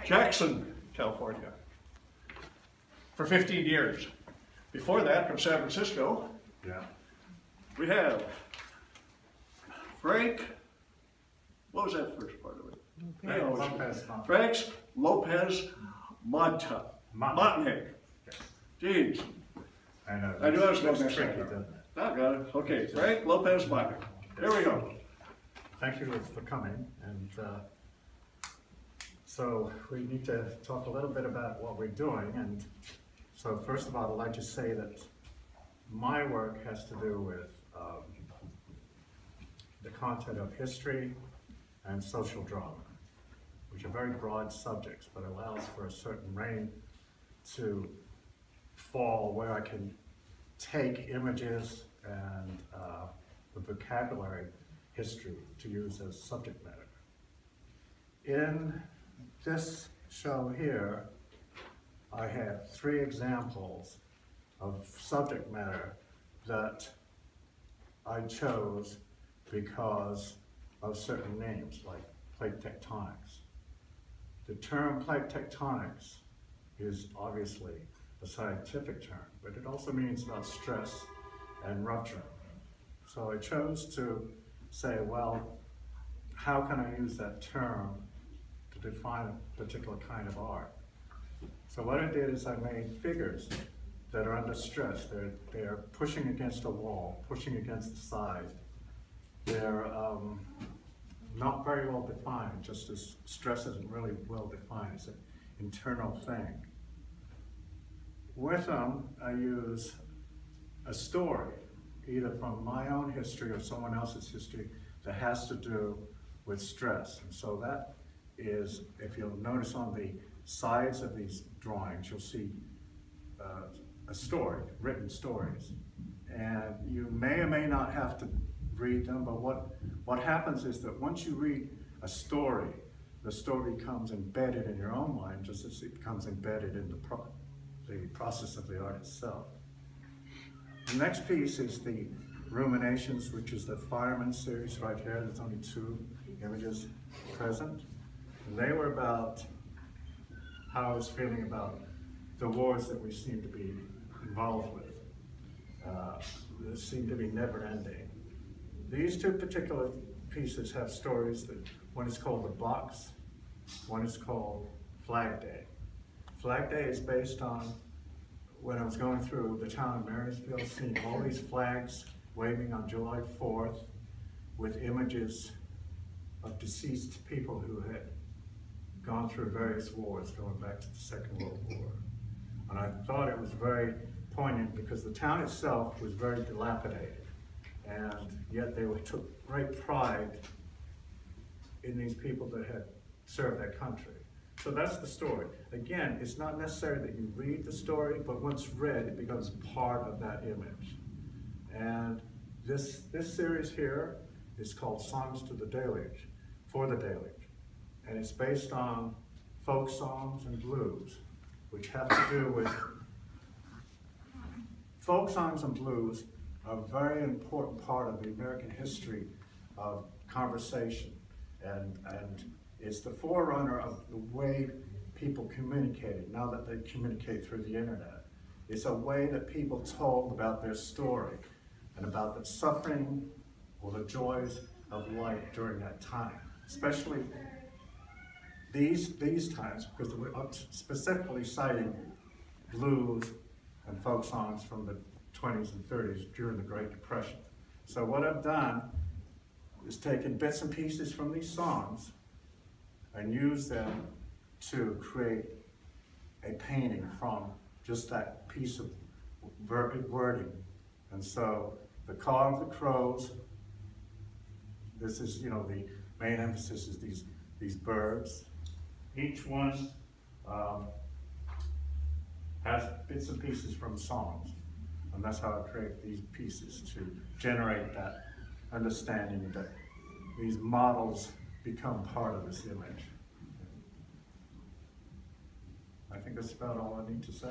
Jackson, California, for 15 years. Before that, from San Francisco, Yeah. we have Frank, what was that first part of it? Frank Lopez Motnyk. Frank's Lopez Motnyk. Jeez, I know. I knew I was going That's to tricky, mess that doesn't up. it? I got it. Okay, Frank Lopez Motnyk. There we go. Thank you for coming, and so we need to talk a little bit about what we're doing. And so first of all, I'd like to say that my work has to do with the content of history and social drama, which are very broad subjects, but allows for a certain rain to fall where I can take images and the vocabulary history to use as subject matter. In this show here, I have 3 examples of subject matter that I chose because of certain names, like plate tectonics. The term plate tectonics is obviously a scientific term, but it also means about stress and rupture. So I chose to say, well, how can I use that term to define a particular kind of art? So what I did is I made figures that are under stress. They're pushing against a wall, pushing against the side. They're not very well defined, just as stress isn't really well defined. It's an internal thing. With them, I use a story, either from my own history or someone else's history, that has to do with stress. And so that is, if you'll notice on the sides of these drawings, you'll see a story, written stories. And you may or may not have to read them, but what happens is that once you read a story, the story becomes embedded in your own mind, just as it becomes embedded in the process of the art itself. The next piece is the Ruminations, which is the Fireman series right here. There's only 2 images present. And they were about how I was feeling about the wars that we seem to be involved with. They seem to be never ending. These 2 particular pieces have stories that, one is called The Box, one is called Flag Day. Flag Day is based on when I was going through the town of Marysville, seeing all these flags waving on July 4th with images of deceased people who had gone through various wars going back to the Second World War. And I thought it was very poignant because the town itself was very dilapidated, and yet they took great pride in these people that had served their country. So that's the story. Again, it's not necessary that you read the story, but once read, it becomes part of that image. And this series here is called Songs to the Deluge, for the Deluge. And it's based on folk songs and blues, which have to do with, folk songs and blues are a very important part of the American history of conversation. And it's the forerunner of the way people communicated, now that they communicate through the internet. It's a way that people told about their story and about the suffering or the joys of life during that time, especially these times, because we're specifically citing blues and folk songs from the 20s and 30s during the Great Depression. So what I've done is taken bits and pieces from these songs and used them to create a painting from just that piece of wording. And so the Call of the Crows, this is, the main emphasis is these birds. Each one has bits and pieces from songs. And that's how I create these pieces, to generate that understanding that these models become part of this image. I think that's about all I need to say.